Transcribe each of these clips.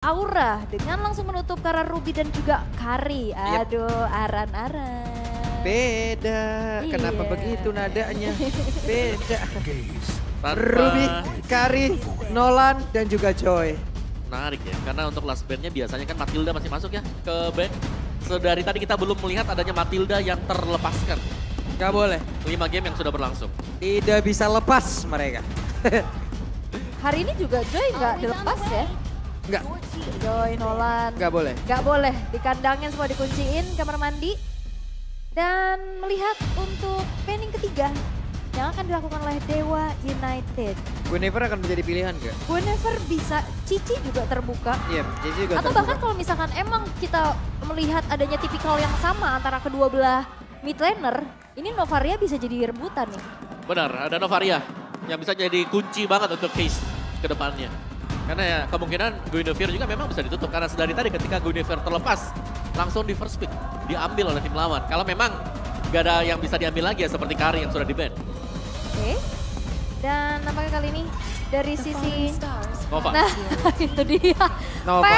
Aura dengan langsung menutup ke arah Ruby dan juga Kari. Aduh, Aran-Aran. Beda, kenapa Iya. begitu nadanya? Beda. Tanpa Ruby, Kari, Nolan, dan juga Joy. menarik ya, karena untuk last bandnya biasanya kan Matilda masih masuk ya ke band. Dari tadi kita belum melihat adanya Matilda yang terlepaskan. Gak boleh, 5 game yang sudah berlangsung. tidak bisa lepas mereka. Hari ini juga Joy nggak dilepas ya. Enggak, Joy, Nolan. nggak boleh. Nggak boleh, di kandangnya semua dikunciin, kamar mandi. Dan melihat untuk planning ketiga yang akan dilakukan oleh Dewa United. Guinevere akan menjadi pilihan gak? Guinevere bisa, Cici juga terbuka. Iya, jadi juga Atau bahkan kalau misalkan emang kita melihat adanya tipikal yang sama antara kedua belah mid laner, ini Novaria bisa jadi rebutan nih. Benar, ada Novaria yang bisa jadi kunci banget untuk case ke depannya. Karena ya kemungkinan Guinevere juga memang bisa ditutup. Karena dari tadi ketika Guinevere terlepas, langsung di first pick diambil oleh tim lawan. Kalau memang gak ada yang bisa diambil lagi ya seperti Kari yang sudah di-ban. Oke. Dan nampaknya kali ini dari sisi... Nova. Nah, itu dia. Nova.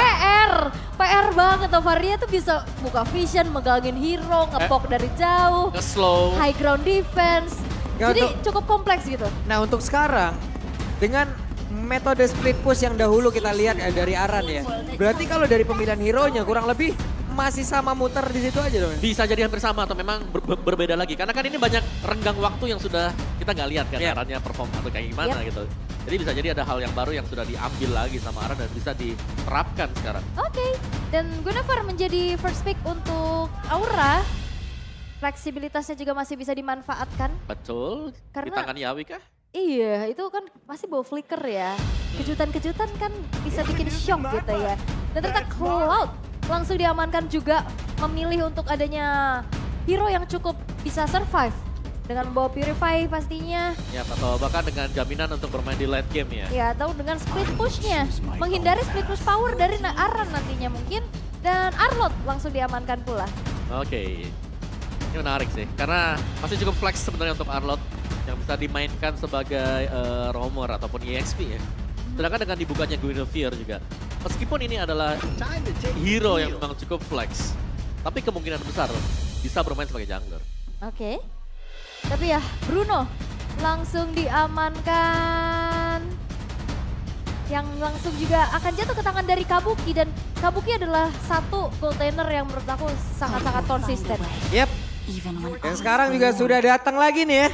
PR banget. Novaria tuh bisa buka vision, megangin hero, ngepok dari jauh, Nge-slow. high ground defense. Ya, Jadi untuk- cukup kompleks gitu. Nah untuk sekarang, dengan metode split push yang dahulu kita lihat dari Aran ya. Berarti kalau dari pemilihan hero-nya kurang lebih masih sama muter di situ aja dong. Bisa jadi hampir sama atau memang berbeda lagi. Karena kan ini banyak renggang waktu yang sudah kita nggak lihat kan Iya. Arannya perform atau kayak gimana gitu. Jadi bisa jadi ada hal yang baru yang sudah diambil lagi sama Aran dan bisa diterapkan sekarang. Oke. Dan Guinevere menjadi first pick untuk Aura. Fleksibilitasnya juga masih bisa dimanfaatkan. Betul. Di Karena- tangan Yawi kah? Iya, itu kan masih bawa flicker ya. Kejutan-kejutan kan bisa bikin shock gitu ya. Dan ternyata Cloud langsung diamankan juga memilih untuk adanya hero yang cukup bisa survive. Dengan membawa Purify pastinya. Ya, atau bahkan dengan jaminan untuk bermain di late game ya. Ya, atau dengan split pushnya. Menghindari split push power dari Aran nantinya mungkin. Dan Arlot langsung diamankan pula. Oke. Ini menarik sih, karena masih cukup flex sebenarnya untuk Arlot yang bisa dimainkan sebagai roamer ataupun EXP ya. Sedangkan dengan dibukanya Guinevere juga, meskipun ini adalah hero yang memang cukup flex, tapi kemungkinan besar bisa bermain sebagai jungler. Oke. Tapi ya Bruno langsung diamankan. Yang langsung juga akan jatuh ke tangan dari Kabuki. Dan Kabuki adalah satu goaltender yang menurut aku sangat-sangat konsisten. Yep. Dan sekarang juga sudah datang lagi nih ya.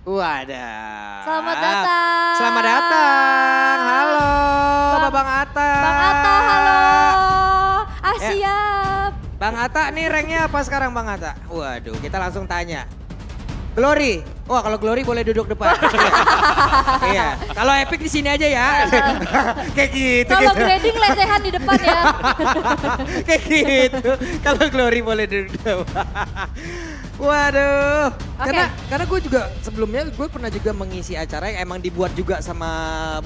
Wadah. Selamat datang. Selamat datang. Halo, Bang Atta. Bang Atta, halo. Siap. Bang Atta nih ranknya apa sekarang Bang Atta? Waduh, kita langsung tanya. Glory. Wah, kalau Glory boleh duduk depan. Iya. Kalau Epic di sini aja ya. Kayak gitu. Kalau gitu. grading lesehan di depan ya. Kayak gitu. Kalau Glory boleh duduk depan. Waduh. Oke. Karena gue juga sebelumnya gue pernah juga mengisi acara yang emang dibuat juga sama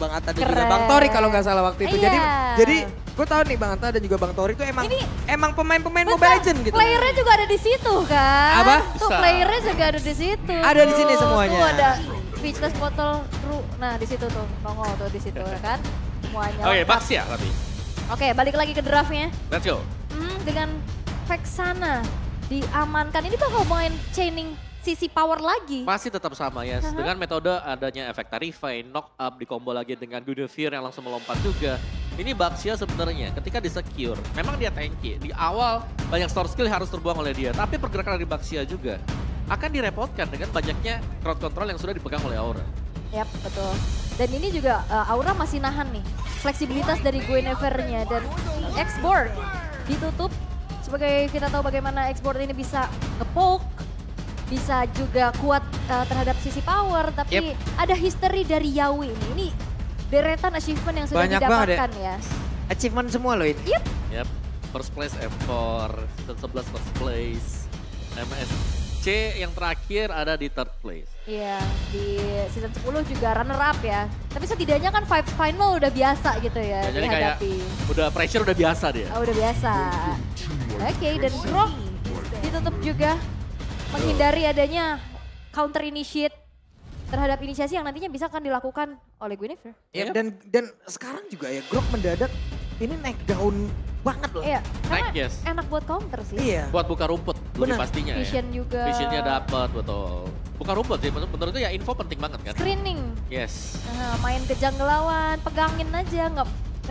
Bang Atta dan juga Keren. Bang Tori kalau nggak salah waktu itu. Iya. Jadi gue tahu nih Bang Atta dan juga Bang Tori itu emang pemain-pemain Mobile Legends gitu. Playernya juga ada di situ kan. Apa? Tuh Bisa. playernya juga ada di situ. Ada di sini semuanya. Tuh ada Speechless Bottle Ru. Nah di situ tuh, nongol tuh di situ ya kan. Semuanya. Oke, lengkap. Baxia tapi. Oke, balik lagi ke draftnya. Let's go. Dengan Vexana diamankan. Ini bakal main chaining sisi power lagi. Masih tetap sama ya, dengan metode adanya efek Tarify, knock up, dikombo lagi dengan Guinevere yang langsung melompat juga. Ini Baxia sebenarnya ketika di-secure, memang dia tanky. Di awal banyak store skill harus terbuang oleh dia, tapi pergerakan dari Baxia juga akan direpotkan dengan banyaknya crowd control yang sudah dipegang oleh Aura. Yap, betul. Dan ini juga Aura masih nahan nih. Fleksibilitas dari Guinevere-nya dan X-Board ditutup. Sebagai kita tahu bagaimana X-Board ini bisa nge-poke, bisa juga kuat terhadap sisi power, tapi ada history dari Yawi ini. Ini deretan achievement yang sudah Banyak banget didapatkan ya. Achievement semua loh ini. Yap, first place M4, season 11 first place, MSC yang terakhir ada di third place. Iya, di season 10 juga runner up ya. Tapi setidaknya kan vibes final udah biasa gitu ya, Ya, jadi kayak dihadapi. udah pressure udah biasa dia. Udah biasa. Oke, dan Grok ditutup juga. Menghindari adanya counter initiate terhadap inisiasi yang nantinya bisa akan dilakukan oleh Guinevere. Ya, dan sekarang juga ya Grok mendadak ini naik daun banget loh. Iya, karena Yes. enak buat counter sih. Iya. Buat buka rumput, lebih Benar. pastinya Vision ya. juga. Visionnya dapat, betul. Buka rumput sih, menurut itu ya info penting banget kan. Screening. Yes, Nah, main ke jungle lawan, pegangin aja, nggak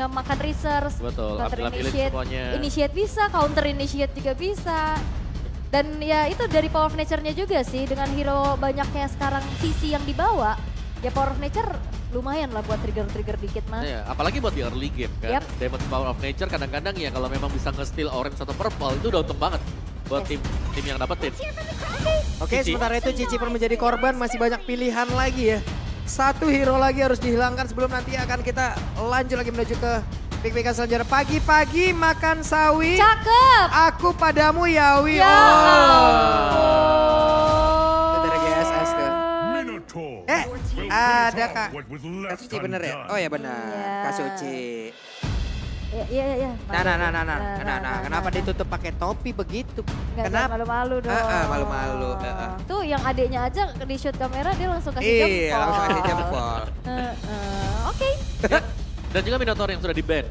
makan resource. betul. Counter Upgrade elite initiate, semuanya. initiate bisa, counter initiate juga bisa. Dan ya itu dari power of nature-nya juga sih, dengan hero banyaknya sekarang CC yang dibawa, ya power of nature lumayan lah buat trigger-trigger dikit mah. Iya, apalagi buat di early game kan. Yep. Damage Power of Nature kadang-kadang ya kalau memang bisa nge-steal orange atau purple itu udah untung banget buat Yes. tim yang dapetin. Oke, Cici. sementara itu Cici pun menjadi korban, masih banyak pilihan lagi ya. Satu hero lagi harus dihilangkan sebelum nanti akan kita lanjut lagi menuju ke pick-pickan selanjutnya. Pagi-pagi makan sawi, Cakep! aku padamu Yawi. Ya Itu dari GSS tuh. Minotaur. Ada Kak What was left Kasuci bener ya? Oh ya benar, Iya. Kasuci. Iya. Nah, kenapa ditutup pakai topi begitu? Kenapa? Malu-malu dong. Malu-malu. Tuh yang adiknya aja di shoot kamera dia langsung kasih Iya, jempol. langsung kasih jempol. Oke. Dan juga Minotaur yang sudah di-ban.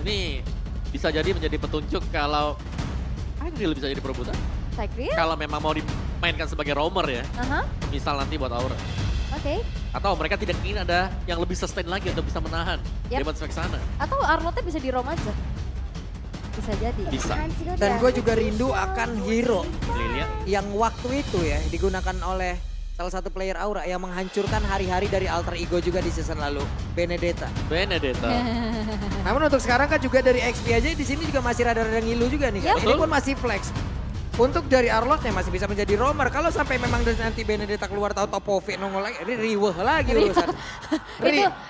Ini bisa jadi menjadi petunjuk kalau Angel bisa jadi perebutan. Cycling. Kalau memang mau dimainkan sebagai roamer ya. Aha. Misal nanti buat Aura. Oke. Atau mereka tidak ingin ada yang lebih sustain lagi untuk bisa menahan Yep. damage ke sana. Atau Arlotnya bisa di rom aja. Bisa jadi. Bisa. Dan gue juga rindu akan hero Lilia. yang waktu itu ya digunakan oleh salah satu player Aura yang menghancurkan hari-hari dari alter ego juga di season lalu, Benedetta. Benedetta. Namun untuk sekarang kan juga dari XP aja di sini juga masih rada-rada ngilu juga nih kan. Yep. Ini pun masih flex. Untuk dari Arlotnya masih bisa menjadi roamer. Kalau sampai memang nanti Benedetta keluar tahu Topovic nongol lagi, ini riweh lagi urusan.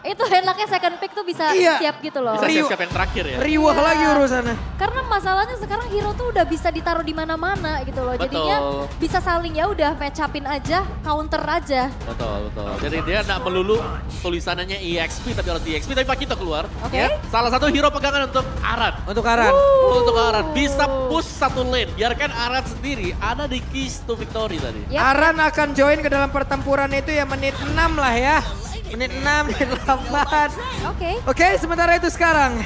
itu enaknya second pick tuh bisa Iya. siap gitu loh. Bisa Rio. siap-siap yang terakhir ya. Riweh Iya. lagi urusannya. Karena masalahnya sekarang hero tuh udah bisa ditaruh di mana-mana gitu loh. Jadinya Betul. bisa saling ya udah match upin aja, counter aja. Betul. Jadi dia nggak melulu tulisannya EXP tapi harus di EXP tapi Pak kita keluar. Oke. Ya, salah satu hero pegangan untuk Aran. Untuk Aran. Untuk Aran bisa push satu lane. Biarkan Aran sendiri ada di keys to victory tadi. Yep. Aran akan join ke dalam pertempuran itu ya menit 6 lah ya. Menit 6, menit 8. Oke. Oke, sementara itu sekarang.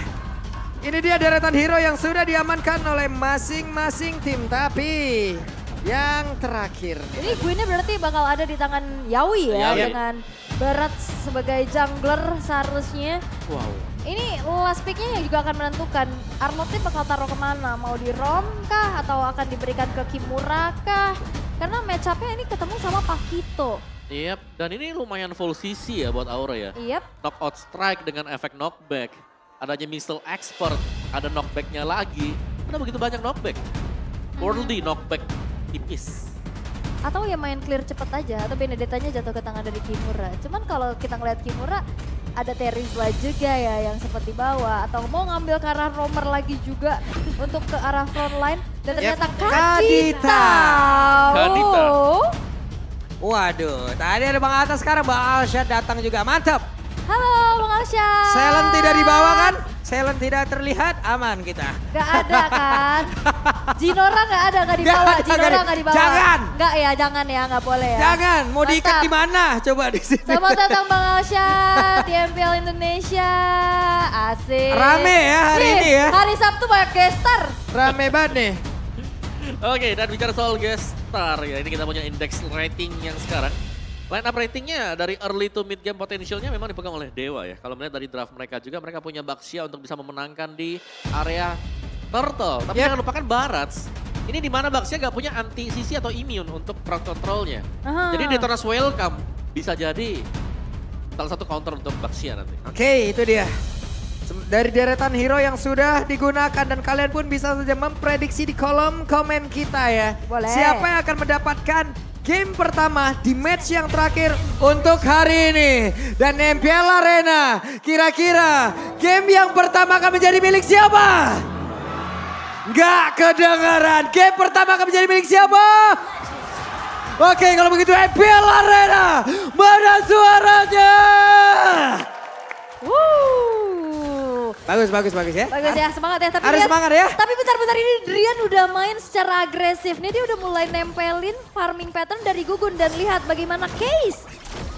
Ini dia deretan hero yang sudah diamankan oleh masing-masing tim. Tapi yang terakhir. Ini Gwynnya berarti bakal ada di tangan Yawi ya. Yawi. Dengan Barat sebagai jungler seharusnya. Wow. Ini last picknya yang juga akan menentukan Arlotnya bakal taruh kemana. Mau di Rom kah atau akan diberikan ke Kimura kah? Karena match up-nya ini ketemu sama Pakito. Yep, dan ini lumayan full CC ya buat Aura ya. Yep. Knockout strike dengan efek knockback. Adanya missile expert, ada knockbacknya lagi. Ada begitu banyak knockback. Worldy knockback tipis. Atau ya main clear cepet aja atau Benedettanya jatuh ke tangan dari Kimura. Cuman kalau kita ngeliat Kimura ada Terizla juga ya yang sempat dibawa atau mau ngambil ke arah roamer lagi juga untuk ke arah front line dan ternyata Kadita. Kadita. Oh. Waduh, tadi ada Bang Atas, sekarang Bang Alshad datang juga, mantap. Halo Bang Alshad. Selen tidak dibawa kan? Selen tidak terlihat, aman kita. Gak ada kan? Jinora gak ada, gak dibawa. Nggak ada, Jinora nggak ada. gak dibawa. Jangan. Gak ya, jangan ya, gak boleh ya. Jangan, mau diikat Mantap. di mana? Coba di sini. Selamat datang Bang Alshad di MPL Indonesia. Asik. Rame ya hari Nih, ini ya. Hari Sabtu banyak gestar. Rame banget nih. Oke, dan bicara soal guest star ya, ini kita punya indeks rating yang sekarang. Line up ratingnya dari early to mid game potentialnya memang dipegang oleh Dewa ya. Kalau melihat dari draft mereka juga, mereka punya Baxia untuk bisa memenangkan di area Turtle. Tapi Yep. jangan lupakan Barats. Ini di mana Baxia gak punya anti CC atau immune untuk crowd controlnya. Aha. Jadi Detonas Welcome bisa jadi salah satu counter untuk Baxia nanti. Oke, itu dia. Dari deretan hero yang sudah digunakan dan kalian pun bisa saja memprediksi di kolom komen kita ya. Boleh. Siapa yang akan mendapatkan game pertama di match yang terakhir untuk hari ini. Dan MPL Arena, kira-kira game yang pertama akan menjadi milik siapa? Nggak kedengaran. Game pertama akan menjadi milik siapa? Oke, kalau begitu MPL Arena, mana suaranya? Bagus ya. Bagus ya, semangat ya. Tapi Harus lihat- semangat ya. Tapi bentar-bentar ini Drian udah main secara agresif. Nih dia udah mulai nempelin farming pattern dari Gugun. Dan lihat bagaimana Case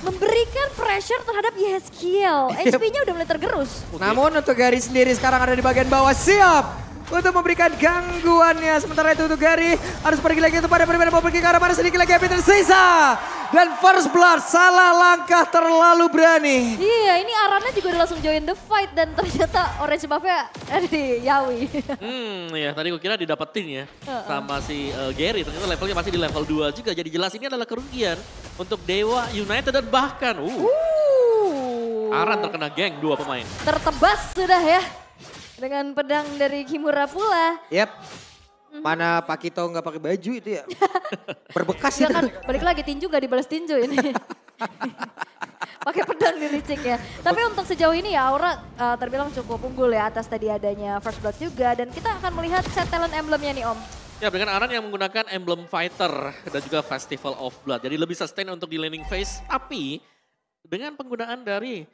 memberikan pressure terhadap Yeskiel. HP-nya udah mulai tergerus. Namun untuk Gary sendiri sekarang ada di bagian bawah, siap untuk memberikan gangguannya. Sementara itu untuk Gary harus pergi lagi untuk pada berbeda, mau pergi ke arah mana, sedikit lagi HP tersisa. Dan first blood, salah langkah terlalu berani. Iya, ini Arannya juga udah langsung join the fight dan ternyata orange buff-nya ada di Yawi. Ya tadi gue kira didapetin ya sama si Gary, ternyata levelnya masih di level 2 juga. Jadi jelas ini adalah kerugian untuk Dewa United dan bahkan Aran terkena geng 2 pemain. Tertebas sudah ya dengan pedang dari Kimura pula. Yap. Mana Pak Kito nggak pakai baju itu ya? Berbekas Ya itu. kan, balik lagi tinju gak dibalas tinju ini. Pakai pedang dilicik ya. Tapi untuk sejauh ini ya Aura terbilang cukup unggul ya atas tadi adanya First Blood juga. Dan kita akan melihat set talent emblemnya nih Om. Ya dengan Aran yang menggunakan emblem fighter dan juga Festival of Blood. Jadi lebih sustain untuk di laning phase. Tapi dengan penggunaan dari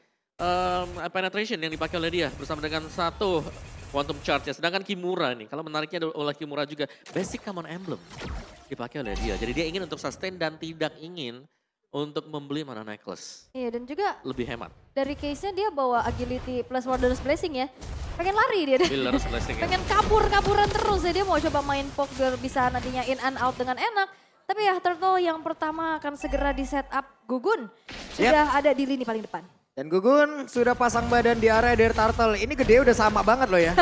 penetration yang dipakai oleh dia bersama dengan satu quantum charge ya. Sedangkan Kimura nih, kalau menariknya oleh Kimura juga basic common emblem dipakai oleh dia. Jadi dia ingin untuk sustain dan tidak ingin untuk membeli mana necklace. Iya dan juga lebih hemat. Dari case-nya dia bawa agility plus Wanderer's Blessing ya. Pengen lari dia. Wanderer's Blessing ya. Pengen kaburan terus ya, dia mau coba main poke biar bisa nantinya in and out dengan enak. Tapi ya Turtle yang pertama akan segera di setup Gugun. Sudah ada di lini paling depan. Dan Gugun sudah pasang badan di area dari Turtle. Ini gede udah sama banget loh ya.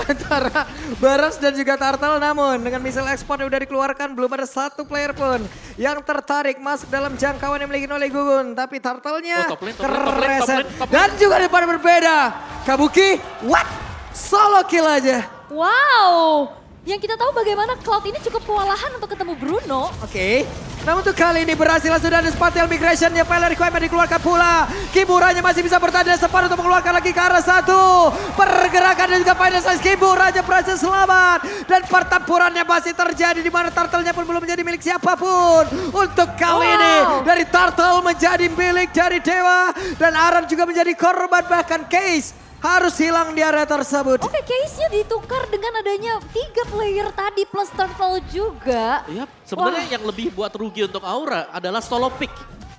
Antara Baras dan juga Turtle, namun dengan missile export yang udah dikeluarkan belum ada satu player pun yang tertarik masuk dalam jangkauan yang dimiliki oleh Gugun. Tapi Turtle-nya kereset. Dan juga di depan berbeda. Kabuki, what? Solo kill aja. Wow, yang kita tahu bagaimana Cloud ini cukup kewalahan untuk ketemu Bruno. Oke. Namun untuk kali ini berhasil sudah ada spatial migration-nya, Fire Requirement dikeluarkan pula. Kimuranya masih bisa bertahan dan sempat untuk mengeluarkan lagi ke arah satu. Pergerakan dan juga final size Kimuranya berhasil selamat. Dan pertempurannya masih terjadi di mana Turtle-nya pun belum menjadi milik siapapun. Untuk kali ini dari Turtle menjadi milik dari Dewa. Dan Aran juga menjadi korban, bahkan Case harus hilang di area tersebut. Oke, case-nya ditukar dengan adanya 3 player tadi plus Turtle juga. Iya, sebenarnya yang lebih buat rugi untuk Aura adalah solo pick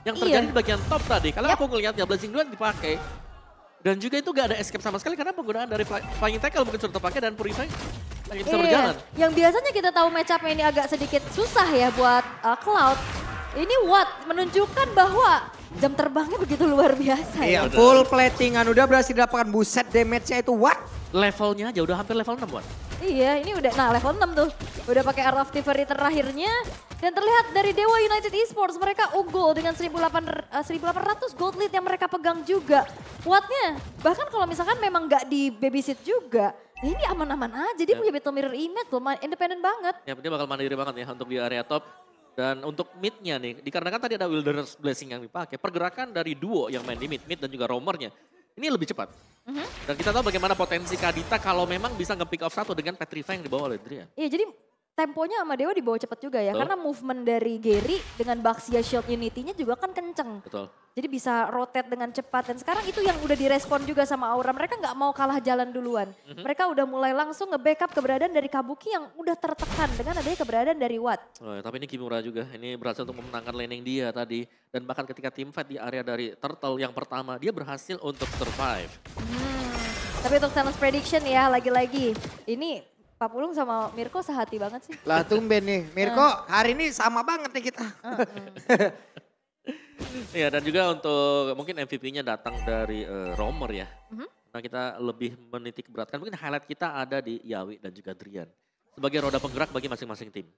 yang terjadi di bagian top tadi. Kalau aku ngelihatnya Blazing Duel dipakai dan juga itu gak ada escape sama sekali karena penggunaan dari Flying Tackle mungkin sudah terpakai dan Purify lagi bisa berjalan. Yang biasanya kita tahu match up ini agak sedikit susah ya buat Cloud. Ini Watt menunjukkan bahwa jam terbangnya begitu luar biasa. Iya, full platingan udah berhasil didapatkan, buset damage-nya itu what? Levelnya aja udah hampir level 6 Wan. Iya, ini udah level 6 tuh. Udah pakai Art of Thievery terakhirnya. Dan terlihat dari Dewa United Esports mereka unggul dengan 1.800 gold lead yang mereka pegang juga. Wattnya bahkan kalau misalkan memang nggak di babysit juga, ini aman-aman aja. Dia punya battle mirror image loh, independen banget. Ya, dia bakal mandiri banget ya untuk di area top. Dan untuk mid-nya nih, dikarenakan tadi ada Wilderness Blessing yang dipakai, pergerakan dari duo yang main di mid dan juga roamernya, ini lebih cepat. Dan kita tahu bagaimana potensi Kadita kalau memang bisa nge-pick off satu dengan Petrify yang dibawa oleh Drian. Iya, jadi temponya sama Dewa dibawa cepat juga ya. Karena movement dari Gary dengan Baxia Shield Unity-nya juga kan kenceng. Betul. Jadi bisa rotate dengan cepat. Dan sekarang itu yang udah direspon juga sama Aura. Mereka nggak mau kalah jalan duluan. Mereka udah mulai langsung nge-backup keberadaan dari Kabuki yang udah tertekan dengan adanya keberadaan dari Watt. Tapi ini Kimura juga, ini berhasil untuk memenangkan laning dia tadi. Dan bahkan ketika teamfight di area dari Turtle yang pertama, dia berhasil untuk survive. Tapi untuk challenge prediction ya, lagi-lagi. Ini Pak Pulung sama Mirko sehati banget sih. Lah tumben nih, Mirko hari ini sama banget nih kita. Ya dan juga untuk mungkin MVP-nya datang dari roamer ya. Nah kita lebih menitik beratkan, mungkin highlight kita ada di Yawi dan juga Drian. Sebagai roda penggerak bagi masing-masing tim.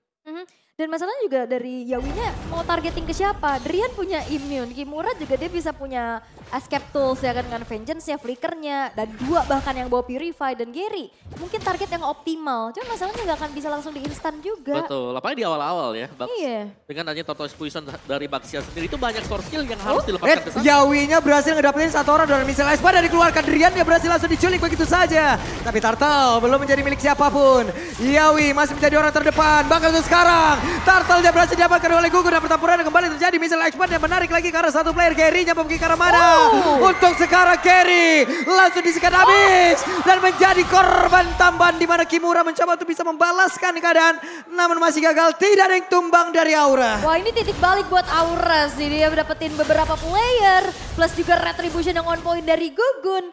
Dan masalahnya juga dari Yawinya mau targeting ke siapa? Drian punya immune, Kimura juga dia bisa punya escape tools ya kan dengan vengeance-nya, flickernya, dan 2 bahkan yang bawa Purify dan Gary. Mungkin target yang optimal, cuma masalahnya nggak akan bisa langsung di instan juga. Betul, apalagi di awal-awal ya. Iya. Dengan adanya Tortoise Poison dari Baxia sendiri itu banyak source skill yang harus dilepaskan ke sana. Yawinya berhasil ngedapetin satu orang dari missile ice pada dikeluarkan Drian, dia berhasil langsung diculik begitu saja. Tapi Turtle belum menjadi milik siapapun. Yawi masih menjadi orang terdepan, bahkan untuk sekarang Turtle-nya berhasil didapatkan oleh Gugun dan pertempuran kembali terjadi. Missile expert yang menarik lagi karena satu player Gary-nya pergi ke arah mana. Untuk sekarang Gary langsung disikat habis. Dan menjadi korban tambahan di mana Kimura mencoba untuk bisa membalaskan keadaan. Namun masih gagal, tidak ada yang tumbang dari Aura. Wah ini titik balik buat Aura sih. Dia dapetin beberapa player. Plus juga retribution yang on point dari Gugun.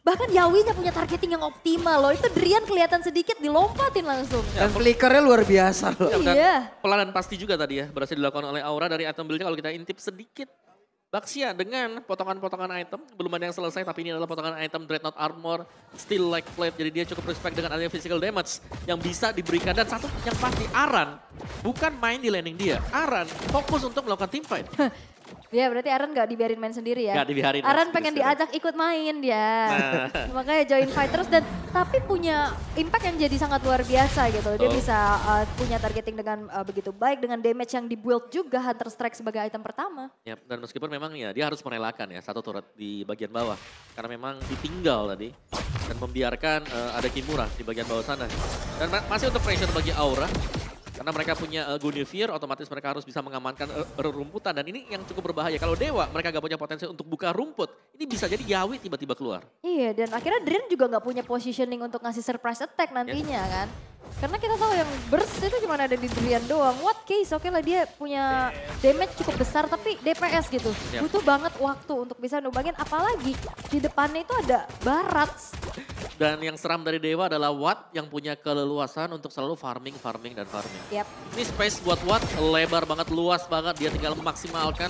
Bahkan Yawinya punya targeting yang optimal loh. Itu Drian kelihatan sedikit dilompatin langsung. Dan flickernya luar biasa loh. Iya. Pelan dan pasti juga tadi ya berhasil dilakukan oleh Aura dari item build-nya kalau kita intip sedikit. Baxia dengan potongan-potongan item, belum ada yang selesai tapi ini adalah potongan item Dreadnought Armor, Steel Like Plate, jadi dia cukup respect dengan adanya physical damage yang bisa diberikan. Dan satu yang pasti Aran bukan main di laning dia, Aran fokus untuk melakukan team fight. Ya berarti Aran gak dibiarin main sendiri ya? Gak dibiarin. Aran pengen diajak ikut main dia. Makanya join fight terus dan tapi punya impact yang jadi sangat luar biasa gitu. Dia bisa punya targeting dengan begitu baik dengan damage yang di-build juga Hunter Strike sebagai item pertama. Yap, dan meskipun memang ya dia harus merelakan ya satu turret di bagian bawah. Karena memang ditinggal tadi dan membiarkan ada Kimura di bagian bawah sana. Dan masih untuk pressure bagi Aura. Karena mereka punya Guinevere, otomatis mereka harus bisa mengamankan rerumputan. Dan ini yang cukup berbahaya. Kalau Dewa, mereka gak punya potensi untuk buka rumput. Ini bisa jadi Yawi tiba-tiba keluar. Iya, dan akhirnya Drian juga gak punya positioning untuk ngasih surprise attack nantinya kan. Karena kita tahu yang burst itu cuma ada di Drian doang. What case, oke lah dia punya damage cukup besar tapi DPS gitu. Butuh banget waktu untuk bisa numbangin. Apalagi di depannya itu ada Barats. Dan yang seram dari Dewa adalah Watt yang punya keleluasan untuk selalu farming. Yap. Ini space buat Watt lebar banget, luas banget. Dia tinggal memaksimalkan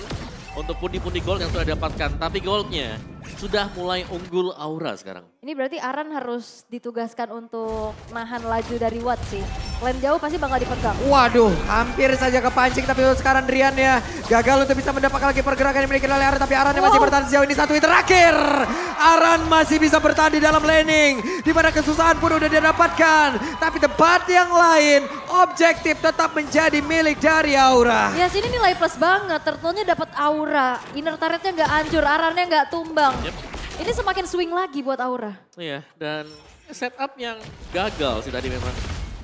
untuk pundi-pundi gold yang sudah didapatkan. Tapi goldnya sudah mulai unggul Aura sekarang. Ini berarti Aran harus ditugaskan untuk nahan laju dari Watt sih. Lane jauh pasti bakal dipegang. Waduh, hampir saja kepancing tapi untuk sekarang Drian ya gagal untuk bisa mendapatkan lagi pergerakan yang dimiliki oleh Aran. Tapi Aran masih bertahan sejauh ini satu hit terakhir. Aran masih bisa bertahan di dalam laning. Di mana kesusahan pun udah didapatkan. Tapi tempat yang lain, objektif tetap menjadi milik dari Aura. Ya sini nilai plus banget, turtle-nya dapat Aura. Inner turret-nya nggak hancur, Arannya nggak tumbang. Ini semakin swing lagi buat Aura. Iya, dan setup yang gagal sih tadi memang.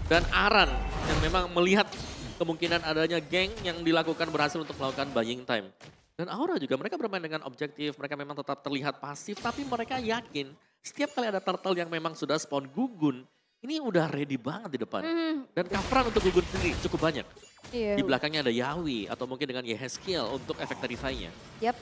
Dan Aran yang memang melihat kemungkinan adanya geng yang dilakukan berhasil untuk melakukan buying time. Dan Aura juga mereka bermain dengan objektif, mereka memang tetap terlihat pasif, tapi mereka yakin setiap kali ada turtle yang memang sudah spawn Gugun, ini udah ready banget di depan. Dan coveran untuk Gugun sendiri cukup banyak. Iya. Di belakangnya ada Yawi atau mungkin dengan Yehezkiel untuk efek tarifainya. Yap.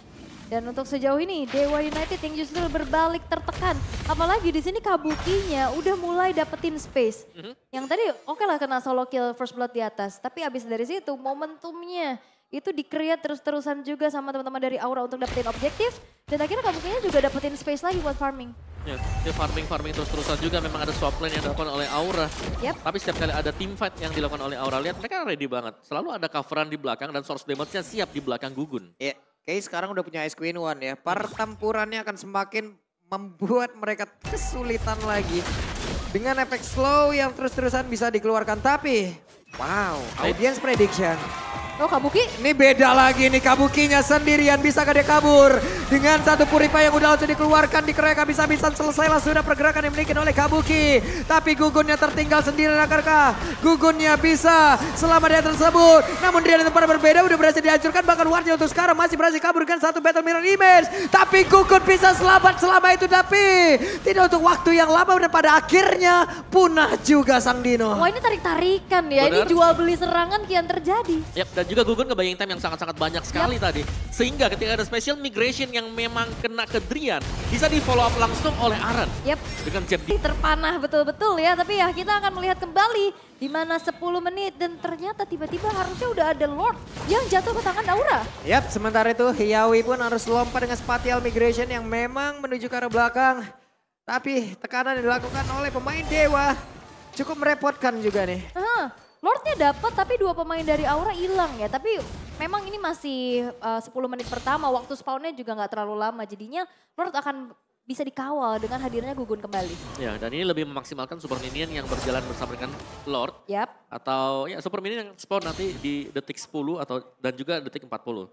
Dan untuk sejauh ini Dewa United yang justru berbalik tertekan. Apalagi di sini Kabukinya udah mulai dapetin space. Yang tadi oke lah kena solo kill first blood di atas. Tapi abis dari situ momentumnya itu di-create terus-terusan juga sama teman-teman dari Aura untuk dapetin objektif. Dan akhirnya Kabukinya juga dapetin space lagi buat farming. Ya, dia farming terus-terusan juga memang ada swap lane yang dilakukan oleh Aura. Tapi setiap kali ada team fight yang dilakukan oleh Aura, lihat mereka ready banget. Selalu ada coveran di belakang dan source damage-nya siap di belakang Gugun. Iya. Kayaknya sekarang udah punya Ice Queen One ya. Pertempurannya akan semakin membuat mereka kesulitan lagi. Dengan efek slow yang terus-terusan bisa dikeluarkan. Tapi, wow, audience prediction. Oh Kabuki? Ini beda lagi nih Kabukinya sendirian. Bisakah dia kabur? Dengan satu purify yang udah langsung dikeluarkan. Dikerek habis-habisan selesailah sudah pergerakan yang dimiliki oleh Kabuki. Tapi Gugunnya tertinggal sendiri. Akarkah Gugunnya bisa selama dia tersebut. Namun dia di tempat berbeda udah berhasil dihancurkan. Bahkan Wardnya untuk sekarang masih berhasil kabur dengan satu battle mirror image. Tapi Gugun bisa selamat selama itu. Tapi tidak untuk waktu yang lama. Dan pada akhirnya punah juga Sang Dino. Wah ini tarik-tarikan ya. Benar. Ini jual beli serangan kian terjadi. Yap, dan juga Gugun ngebayang time yang sangat-sangat banyak sekali tadi. Sehingga ketika ada special migration yang memang kena ke Drian, bisa di follow up langsung oleh Aran. Yap. Dengan jab Terpanah betul-betul ya. Tapi ya kita akan melihat kembali di mana 10 menit dan ternyata tiba-tiba harusnya udah ada Lord yang jatuh ke tangan Aura. Yap, sementara itu Yawi pun harus lompat dengan spatial migration yang memang menuju ke arah belakang. Tapi tekanan yang dilakukan oleh pemain Dewa cukup merepotkan juga nih. Lordnya dapat tapi dua pemain dari Aura hilang ya. Tapi memang ini masih 10 menit pertama. Waktu spawnnya juga nggak terlalu lama. Jadinya Lord akan bisa dikawal dengan hadirnya Gugun kembali. Ya, dan ini lebih memaksimalkan super minion yang berjalan bersama dengan Lord. Yap. Atau ya super minion yang spawn nanti di detik 10 atau dan juga detik 40.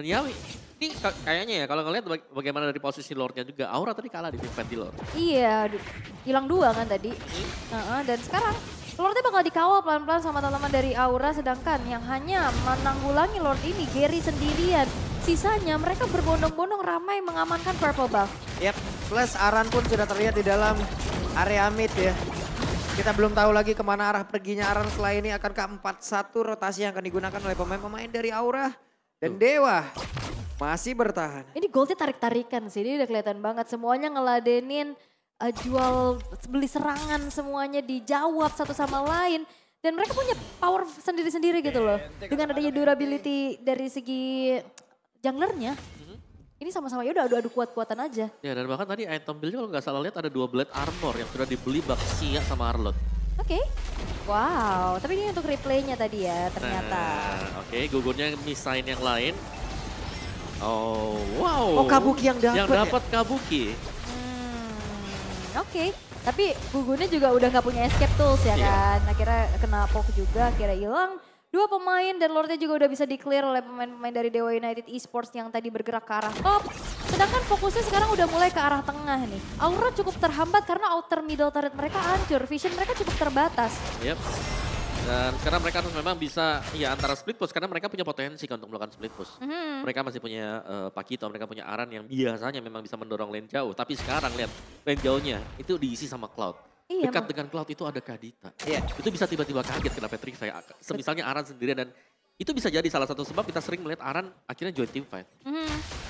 Dan Yawi, ini kayaknya ya kalau ngelihat bagaimana dari posisi Lordnya juga. Aura tadi kalah di teamfight di Lord. Iya, hilang 2 kan tadi. Dan sekarang Lordnya bakal dikawal pelan-pelan sama teman-teman dari Aura, sedangkan yang hanya menanggulangi Lord ini Gary sendirian. Sisanya mereka berbondong-bondong ramai mengamankan purple buff. Yap, plus Aran pun sudah terlihat di dalam area mid ya. Kita belum tahu lagi kemana arah perginya Aran setelah ini. Akankah 4-1 rotasi yang akan digunakan oleh pemain-pemain dari Aura. Dan Dewa masih bertahan. Ini goldnya tarik-tarikan sih, ini udah kelihatan banget. Semuanya ngeladenin jual beli serangan, semuanya dijawab satu sama lain. Dan mereka punya power sendiri-sendiri gitu loh. Dengan adanya durability dari segi junglernya. Ini sama-sama ya udah adu-adu kuat-kuatan aja. Ya dan bahkan tadi item build kalau nggak salah lihat ada 2 blade armor yang sudah dibeli Baxia sama Arlott. Oke. Wow, tapi ini untuk replaynya tadi ya ternyata. Nah, oke, gugurnya misain yang lain. Oh, wow. Oh, Kabuki yang dapat. Yang dapat Kabuki. Oke. Tapi Gugunnya juga udah nggak punya escape tools ya kan. Akhirnya kena poke juga, akhirnya hilang. 2 pemain dan Lordnya juga udah bisa di-clear oleh pemain-pemain dari Dewa United Esports yang tadi bergerak ke arah top. Sedangkan fokusnya sekarang udah mulai ke arah tengah nih. Aura cukup terhambat karena outer middle turret mereka hancur. Vision mereka cukup terbatas. Yep. Dan sekarang mereka memang bisa ya antara split push karena mereka punya potensi kan untuk melakukan split push. Mereka masih punya Pakito, mereka punya Aran yang biasanya memang bisa mendorong lane jauh. Tapi sekarang lihat lane jauhnya itu diisi sama Cloud. Iya, Dekat dengan Cloud itu ada Kadita. Iya. Itu bisa tiba-tiba kaget kena Petrify. Misalnya Aran sendirian dan itu bisa jadi salah satu sebab kita sering melihat Aran akhirnya join team fight.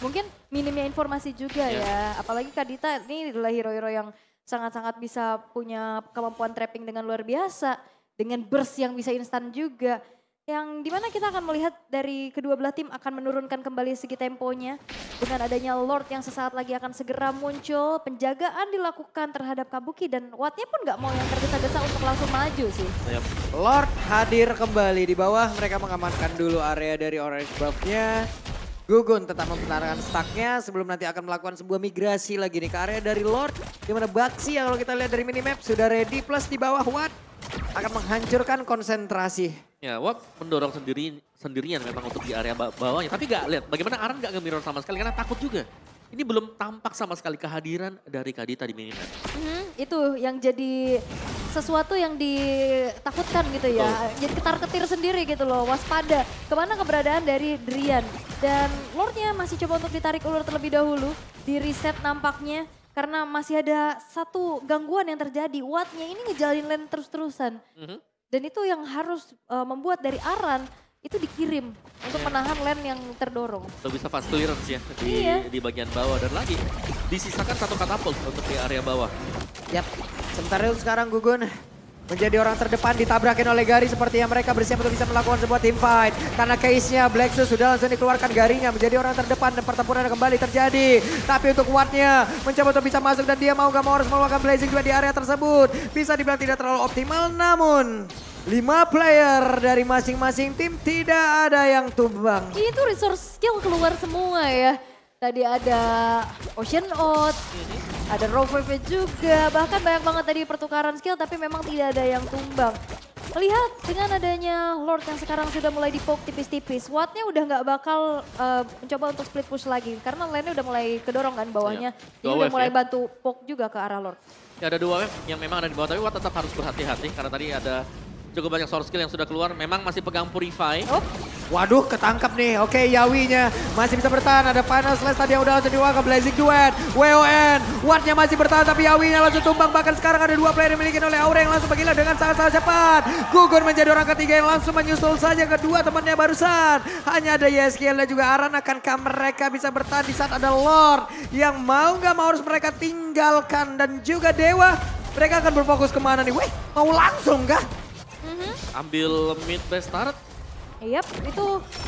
Mungkin minimnya informasi juga ya. Apalagi Kadita ini adalah hero-hero yang sangat-sangat bisa punya kemampuan trapping dengan luar biasa. Dengan burst yang bisa instan juga. Yang dimana kita akan melihat dari kedua belah tim akan menurunkan kembali segi temponya. Dengan adanya Lord yang sesaat lagi akan segera muncul. Penjagaan dilakukan terhadap Kabuki dan Wattnya pun gak mau yang tergesa-gesa untuk langsung maju sih. Yep. Lord hadir kembali di bawah. Mereka mengamankan dulu area dari orange buff-nya. Gugun tetap mempertahankan stacknya sebelum nanti akan melakukan sebuah migrasi lagi nih ke area dari Lord. Dimana Baxi yang kalau kita lihat dari minimap sudah ready plus di bawah Watt akan menghancurkan konsentrasi. Ya, Watt mendorong sendirian memang untuk di area bawahnya. Tapi gak lihat bagaimana Aran gak nge-mirror sama sekali karena takut juga. Ini belum tampak sama sekali kehadiran dari Kadita di minimap. Itu yang jadi sesuatu yang ditakutkan gitu ya. Jadi ketar-ketir sendiri gitu loh, waspada. Kemana keberadaan dari Drian. Dan Lordnya masih coba untuk ditarik ulur terlebih dahulu. Di reset nampaknya. Karena masih ada satu gangguan yang terjadi. Wattnya ini ngejalanin lane terus-terusan. Dan itu yang harus membuat dari Aran itu dikirim untuk menahan lane yang terdorong. Untuk bisa fast clearance ya di bagian bawah. Dan lagi disisakan satu katapult untuk di area bawah. Yap, sementara itu sekarang Gugun menjadi orang terdepan ditabrakin oleh Gary seperti yang mereka bersiap untuk bisa melakukan sebuah team fight. Karena case-nya Blacksus sudah langsung dikeluarkan Garynya menjadi orang terdepan dan pertempuran kembali terjadi. Tapi untuk Wattnya mencoba untuk bisa masuk dan dia mau gak mau harus melakukan blazing juga di area tersebut. Bisa dibilang tidak terlalu optimal namun 5 player dari masing-masing tim tidak ada yang tumbang. Itu resource skill keluar semua ya. Tadi ada Ocean Oath, ada Roveve juga, bahkan banyak banget tadi pertukaran skill tapi memang tidak ada yang tumbang. Melihat dengan adanya Lord yang sekarang sudah mulai di-poke tipis-tipis, Wattnya udah nggak bakal mencoba untuk split push lagi karena lane-nya udah mulai kedorong kan bawahnya. Dia udah mulai bantu poke juga ke arah Lord. Ya ada 2 wave yang memang ada di bawah tapi Watt tetap harus berhati-hati karena tadi ada cukup banyak source skill yang sudah keluar. Memang masih pegang Purify. Waduh, ketangkap nih. Oke, Yawinya masih bisa bertahan. Ada Final Slash tadi yang udah langsung diwakil. Blazing Duet, WON. Wattnya masih bertahan tapi Yawinya langsung tumbang. Bahkan sekarang ada 2 player yang dimiliki oleh Aura yang langsung bergila dengan sangat-sangat cepat. Gugun menjadi orang ketiga yang langsung menyusul saja kedua temannya barusan. Hanya ada YSKL dan juga Aran. Akankah mereka bisa bertahan di saat ada Lord yang mau gak mau harus mereka tinggalkan. Dan juga Dewa, mereka akan berfokus kemana nih? Weh, mau langsung kah? Ambil mid base turret. Yap, itu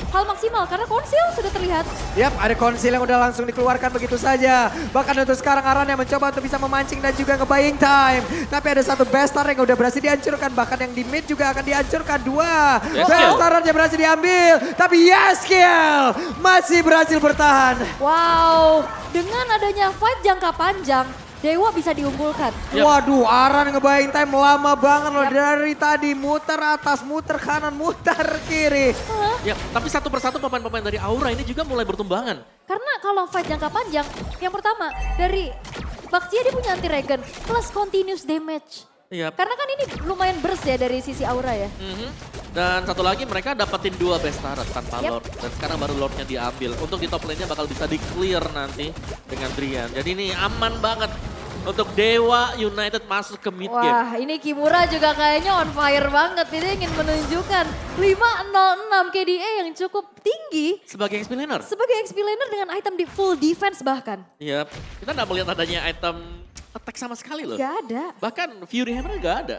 hal maksimal karena konsil sudah terlihat. Yap, ada konsil yang udah langsung dikeluarkan begitu saja. Bahkan untuk sekarang Aran yang mencoba untuk bisa memancing dan juga nge-buying time. Tapi ada satu Bestar yang udah berhasil dihancurkan. Bahkan yang di mid juga akan dihancurkan. 2 Bestar yang berhasil diambil. Tapi Yeskiel masih berhasil bertahan. Wow, dengan adanya fight jangka panjang, Dewa bisa diunggulkan. Waduh, Aran nge-buying time lama banget loh. Dari tadi muter atas, muter kanan, muter kiri. Ya, tapi satu persatu pemain-pemain dari Aura ini juga mulai bertumbangan. Karena kalau fight jangka panjang, yang pertama dari Baxia dia punya anti-regen plus continuous damage. Iya. Karena kan ini lumayan burst ya dari sisi Aura ya. Dan satu lagi mereka dapetin 2 best turret tanpa Yep. Lord. Dan sekarang baru Lordnya diambil. Untuk di top lane-nya bakal bisa di-clear nanti dengan Drian. Jadi ini aman banget untuk Dewa United masuk ke mid game. Wah, ini Kimura juga kayaknya on fire banget. Ini ingin menunjukkan 5-0-6 KDA yang cukup tinggi. Sebagai XP laner. Sebagai XP laner dengan item di full defense bahkan. Iya, kita nggak melihat adanya item attack sama sekali loh. Gak ada. Bahkan Fury Hammer nggak ada.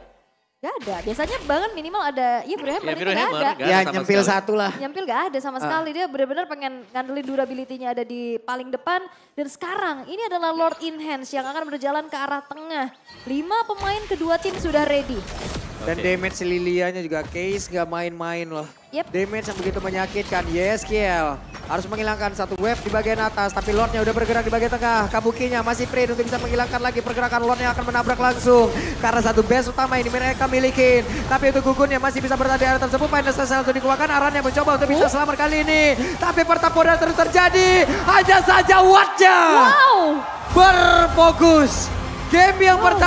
Gak ada. Biasanya bahkan minimal ada, ya Fury Hammer Ya, itu Fury gak Hammer, ada. nggak ada Ya sama nyempil sekali. satu lah. Nyampil gak ada sama sekali. Dia benar-benar pengen ngandelin durability-nya ada di paling depan. Dan sekarang ini adalah Lord Enhance yang akan berjalan ke arah tengah. 5 pemain kedua tim sudah ready. Dan Oke. damage Lilianya juga Case gak main-main loh. Yep. Damage yang begitu menyakitkan. YesKiel harus menghilangkan satu wave di bagian atas. Tapi Lordnya udah bergerak di bagian tengah. Kabukinya masih free untuk bisa menghilangkan lagi pergerakan Lordnya akan menabrak langsung. Karena satu base utama ini mereka milikin. Tapi untuk gugunnya masih bisa bertahan di area tersebut. Final Cell untuk dikeluarkan. Arannya mencoba untuk bisa selamat kali ini. Tapi pertempuran terus terjadi. Hanya saja Watcha Wow! berfokus. Game yang pertama.